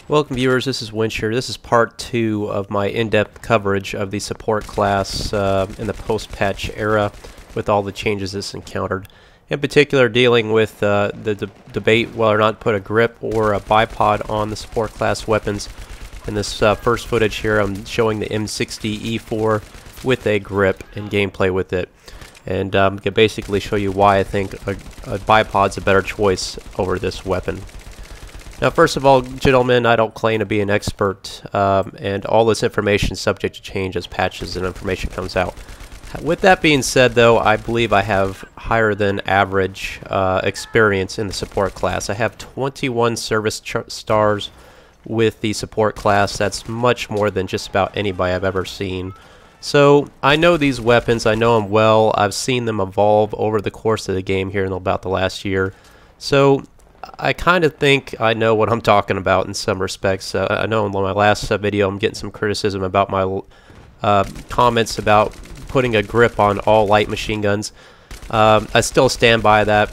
Welcome viewers, this is Wincher. This is part 2 of my in-depth coverage of the support class in the post-patch era with all the changes it's encountered. In particular, dealing with the debate whether or not to put a grip or a bipod on the support class weapons. In this first footage here, I'm showing the M60 E4 with a grip and gameplay with it. And I can basically show you why I think a bipod's a better choice over this weapon. Now, first of all, gentlemen, I don't claim to be an expert, and all this information is subject to change as patches and information comes out. With that being said, though, I believe I have higher than average experience in the support class. I have 21 service stars with the support class. That's much more than just about anybody I've ever seen. So, I know these weapons, I know them well. I've seen them evolve over the course of the game here in about the last year. So, I kind of think I know what I'm talking about in some respects. I know in my last video I'm getting some criticism about my comments about putting a grip on all light machine guns. I still stand by that.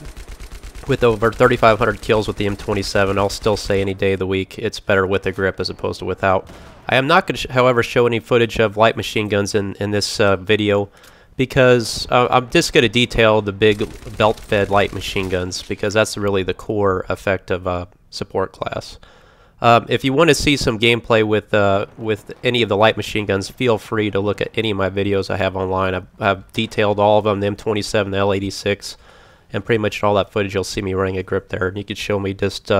With over 3,500 kills with the M27, I'll still say any day of the week it's better with a grip as opposed to without. I am not going to, however, show any footage of light machine guns in this video, because I'm just going to detail the big belt-fed light machine guns, because that's really the core effect of support class. If you want to see some gameplay with any of the light machine guns, feel free to look at any of my videos I have online. I've detailed all of them, the M27, the L86, and pretty much all that footage you'll see me running a grip there. And you could show me just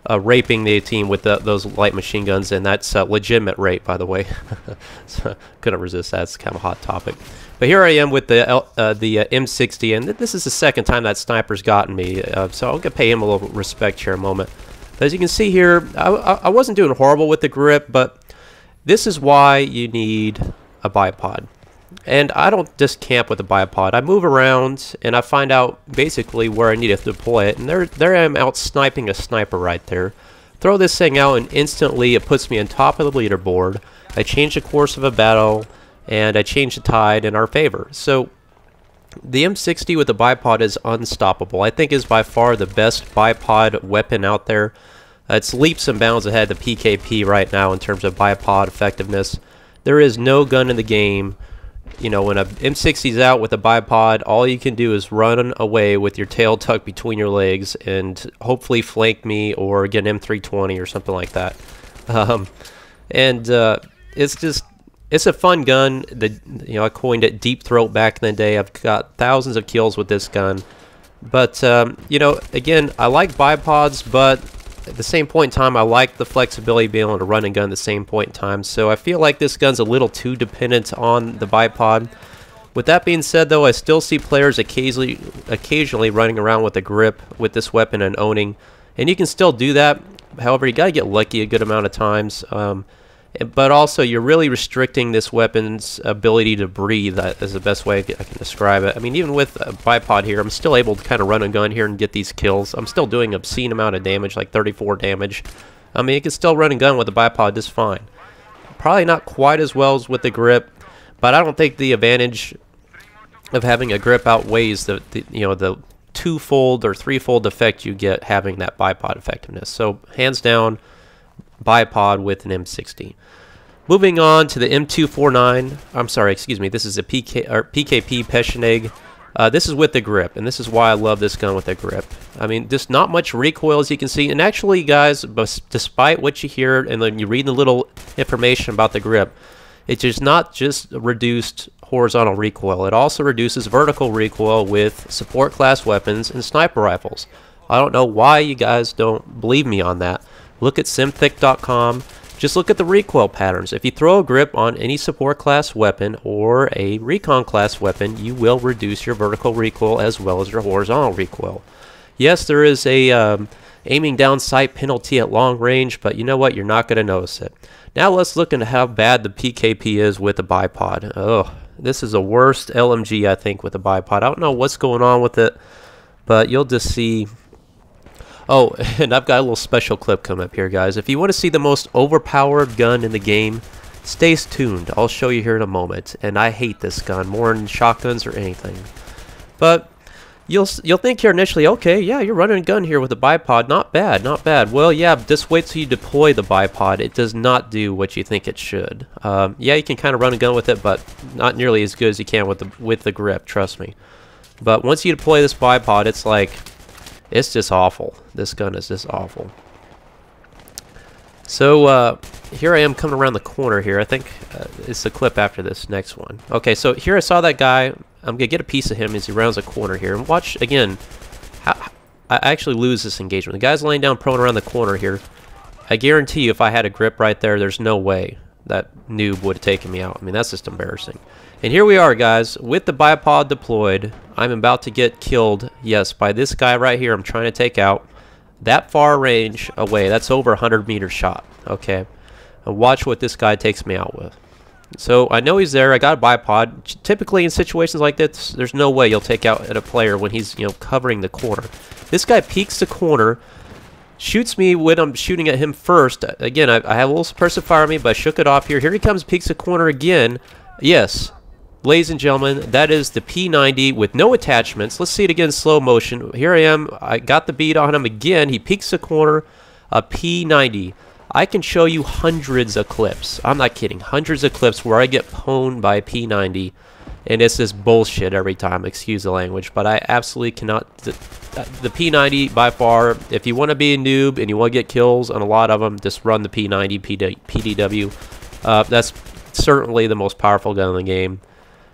raping the team with those light machine guns, and that's legitimate rape, by the way. So, couldn't resist that. It's kind of a hot topic. But here I am with the M60, and this is the second time that sniper's gotten me, so I'm going to pay him a little respect here in a moment. But as you can see here, I wasn't doing horrible with the grip, but this is why you need a bipod. And I don't just camp with a bipod. I move around, and I find out basically where I need to deploy it, and there I am out sniping a sniper right there. Throw this thing out, and instantly it puts me on top of the leaderboard. I change the course of a battle, and I change the tide in our favor. So the M60 with the bipod is unstoppable. I think is by far the best bipod weapon out there. It's leaps and bounds ahead of the PKP right now in terms of bipod effectiveness. There is no gun in the game. You know, when a M60's out with a bipod, all you can do is run away with your tail tucked between your legs and hopefully flank me or get an M320 or something like that. It's a fun gun. I coined it Deep Throat back in the day. I've got thousands of kills with this gun. But, again, I like bipods, but at the same point in time, I like the flexibility of being able to run and gun at the same point in time. So I feel like this gun's a little too dependent on the bipod. With that being said, though, I still see players occasionally running around with a grip with this weapon and owning. And you can still do that. However, you got to get lucky a good amount of times. But also, you're really restricting this weapon's ability to breathe. That is the best way I can describe it. I mean, even with a bipod here, I'm still able to kind of run and gun here and get these kills. I'm still doing an obscene amount of damage, like 34 damage. I mean, you can still run and gun with a bipod just fine. Probably not quite as well as with the grip, but I don't think the advantage of having a grip outweighs the twofold or threefold effect you get having that bipod effectiveness. So, hands down, bipod with an M60. Moving on to the M249. I'm sorry, excuse me. This is a PKP Peschenegg. This is with the grip, and this is why I love this gun with the grip. I mean, just not much recoil, as you can see. And actually, guys, despite what you hear and then you read the little information about the grip, it does not just reduced horizontal recoil. It also reduces vertical recoil with support class weapons and sniper rifles. I don't know why you guys don't believe me on that. Look at simthick.com. Just look at the recoil patterns. If you throw a grip on any support class weapon or a recon class weapon, you will reduce your vertical recoil as well as your horizontal recoil. Yes, there is a aiming down sight penalty at long range, but you know what? You're not going to notice it. Now let's look into how bad the PKP is with the bipod. Oh, this is the worst LMG, I think, with the bipod. I don't know what's going on with it, but you'll just see. Oh, and I've got a little special clip coming up here, guys. If you want to see the most overpowered gun in the game, stay tuned. I'll show you here in a moment. And I hate this gun more than shotguns or anything. But You'll think here initially, okay, yeah, you're running a gun here with a bipod, not bad, not bad. Well, yeah, just wait till you deploy the bipod. It does not do what you think it should. Yeah, you can kind of run a gun with it, but not nearly as good as you can with the grip, trust me. But once you deploy this bipod, it's like, it's just awful. This gun is just awful. So, here I am coming around the corner here. I think it's the clip after this next one. Okay, so here I saw that guy. I'm going to get a piece of him as he rounds a corner here. And watch, again, how I actually lose this engagement. The guy's laying down prone around the corner here. I guarantee you if I had a grip right there, there's no way that noob would have taken me out. I mean, that's just embarrassing. And here we are, guys, with the bipod deployed. I'm about to get killed, yes, by this guy right here I'm trying to take out. That far range away, that's over a 100-meter shot, okay? And watch what this guy takes me out with. So I know he's there. I got a bipod. Typically in situations like this, there's no way you'll take out a player when he's, you know, covering the corner. This guy peeks the corner, shoots me when I'm shooting at him first. Again, I have a little suppressive fire on me, but I shook it off here. Here he comes, peeks the corner again. Yes, ladies and gentlemen, that is the P90 with no attachments. Let's see it again, slow motion. Here I am. I got the beat on him again. He peeks the corner, a P90. I can show you hundreds of clips. I'm not kidding. Hundreds of clips where I get pwned by a P90, and it's just bullshit every time. Excuse the language, but I absolutely cannot. The P90 by far. If you want to be a noob and you want to get kills on a lot of them, just run the P90 PDW. That's certainly the most powerful gun in the game.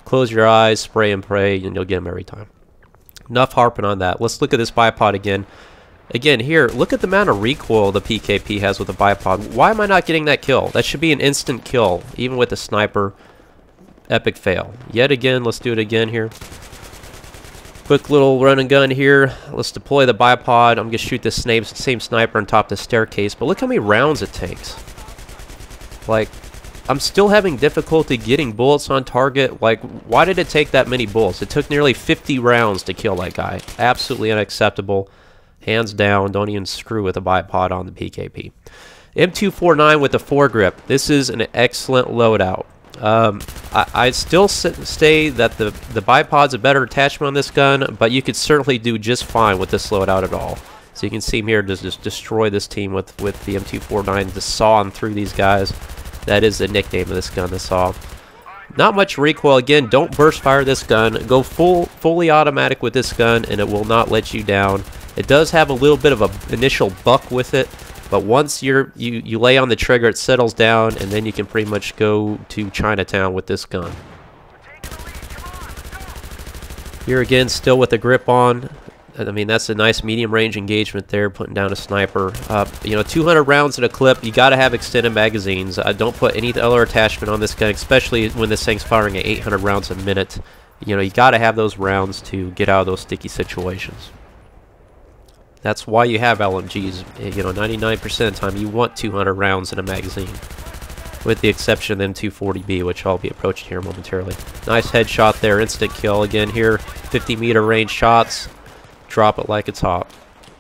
Close your eyes, spray and pray, and you'll get them every time. Enough harping on that. Let's look at this bipod again. Again, here, look at the amount of recoil the PKP has with the bipod. Why am I not getting that kill? That should be an instant kill, even with the sniper. Epic fail. Yet again, let's do it again here. Quick little run and gun here. Let's deploy the bipod. I'm going to shoot this same sniper on top of the staircase, but look how many rounds it takes. Like, I'm still having difficulty getting bullets on target. Like, why did it take that many bullets? It took nearly 50 rounds to kill that guy. Absolutely unacceptable. Hands down, don't even screw with a bipod on the PKP. M249 with the foregrip. This is an excellent loadout. I still say that the bipod's a better attachment on this gun, but you could certainly do just fine with this loadout at all. So you can see him here just destroy this team with the M249, just sawing through these guys. That is the nickname of this gun, the saw. Not much recoil. Again, don't burst fire this gun. Go fully automatic with this gun, and it will not let you down. It does have a little bit of an initial buck with it, but once you lay on the trigger, it settles down, and then you can pretty much go to Chinatown with this gun. Here again, still with the grip on. I mean, that's a nice medium range engagement there, putting down a sniper. You know, 200 rounds in a clip, you got to have extended magazines. Don't put any other attachment on this gun, especially when this thing's firing at 800 rounds a minute. You know, you got to have those rounds to get out of those sticky situations. That's why you have LMGs. You know, 99% of the time you want 200 rounds in a magazine, with the exception of the M240B, which I'll be approaching here momentarily. Nice headshot there, instant kill again here. 50-meter range shots. Drop it like it's hot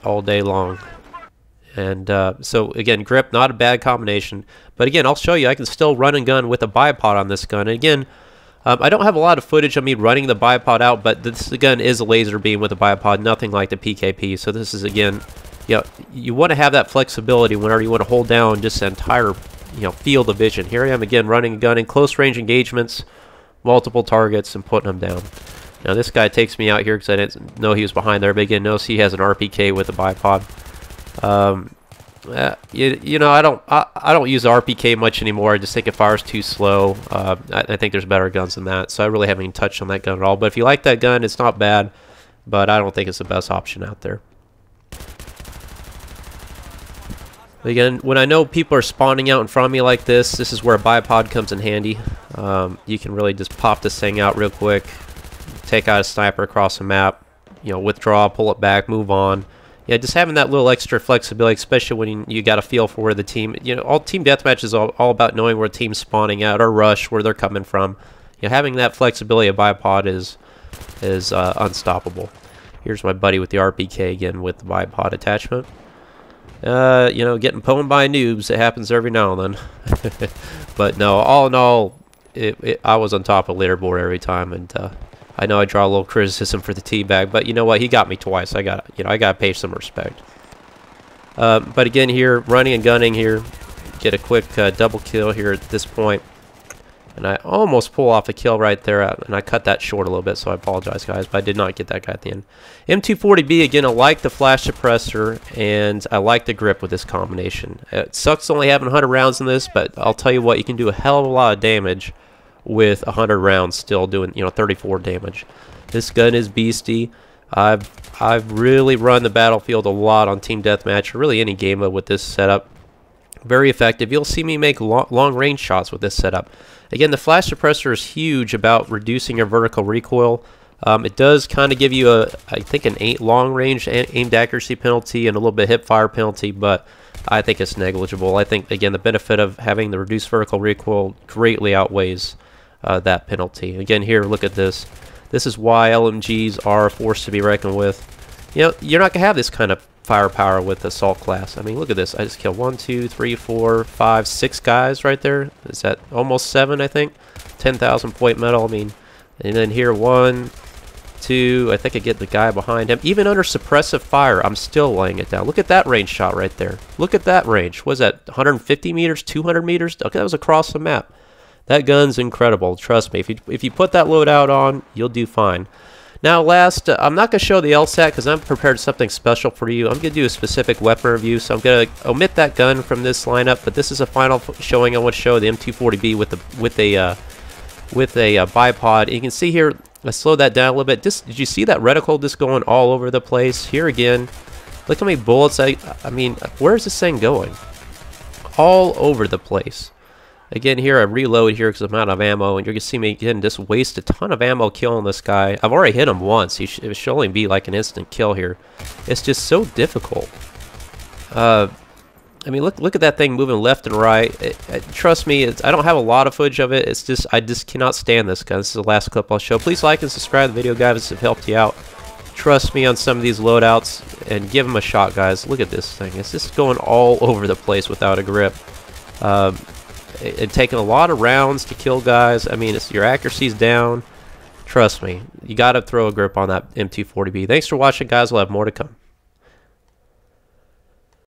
all day long. And so again, grip, not a bad combination. But again, I'll show you, I can still run and gun with a bipod on this gun. And again, I don't have a lot of footage of me running the bipod out, but this gun is a laser beam with a bipod, nothing like the PKP. So this is, again, you know, you want to have that flexibility whenever you want to hold down just the entire, you know, field of vision. Here I am again running a gun in close range engagements, multiple targets, and putting them down. Now this guy takes me out here because I didn't know he was behind there, but again, notice he has an RPK with a bipod. You know, I don't use the RPK much anymore. I just think it fires too slow. I think there's better guns than that, so I really haven't even touched on that gun at all. But if you like that gun, it's not bad, but I don't think it's the best option out there. Again, when I know people are spawning out in front of me like this is where a bipod comes in handy. You can really just pop this thing out real quick, take out a sniper across the map, you know, withdraw, pull it back, move on. Yeah, just having that little extra flexibility, especially when you got a feel for where the team, you know, all team deathmatch is all about knowing where the team's spawning out or rush, where they're coming from. You know, having that flexibility of bipod is unstoppable. Here's my buddy with the RPK again with the bipod attachment. You know, getting pwned by noobs, it happens every now and then. But no, all in all, I was on top of the leaderboard every time, and I know I draw a little criticism for the teabag, but you know what? He got me twice. I gotta pay some respect. But again, here, running and gunning here, get a quick double kill here at this point. And I almost pull off a kill right there, and I cut that short a little bit, so I apologize, guys, but I did not get that guy at the end. M240B, again, I like the flash suppressor, and I like the grip with this combination. It sucks only having 100 rounds in this, but I'll tell you what, you can do a hell of a lot of damage with 100 rounds still doing, 34 damage. This gun is beastie. I've really run the battlefield a lot on Team Deathmatch, or really any game mode with this setup. Very effective. You'll see me make long range shots with this setup. Again, the flash suppressor is huge about reducing your vertical recoil. It does kind of give you I think an 8 long range aimed accuracy penalty and a little bit hip fire penalty, but I think it's negligible. I think, again, the benefit of having the reduced vertical recoil greatly outweighs that penalty. Again, here, look at this. This is why LMGs are a force to be reckoned with. You're not going to have this kind of firepower with assault class. I mean, look at this. I just killed 1, 2, 3, 4, 5, 6 guys right there. Is that almost 7, I think? 10,000 point medal. I mean, and then here 1, 2. I think I get the guy behind him. Even under suppressive fire, I'm still laying it down. Look at that range shot right there. Look at that range. What was that? 150 meters? 200 meters? Okay, that was across the map. That gun's incredible. Trust me. If you put that loadout on, you'll do fine. Now, last, I'm not going to show the LSAT because I'm prepared something special for you. I'm going to do a specific weapon review, so I'm going to omit that gun from this lineup. But this is a final showing. I want to show the M240B with a bipod. And you can see here, I slowed that down a little bit. Did you see that reticle just going all over the place? Here again, look how many bullets. I mean, where's this thing going? All over the place. Again, here I reload here because I'm out of ammo, and you're going to see me again just waste a ton of ammo killing this guy. I've already hit him once. It should only be like an instant kill here. It's just so difficult. I mean, look at that thing moving left and right. Trust me, I don't have a lot of footage of it. It's just, I just cannot stand this guy. This is the last clip I'll show. Please like and subscribe to the video, guys, if it helped you out. Trust me on some of these loadouts, and give them a shot, guys. Look at this thing. It's just going all over the place without a grip. It's taking a lot of rounds to kill guys. I mean, your accuracy's down. Trust me, you got to throw a grip on that M240B. Thanks for watching, guys. We'll have more to come.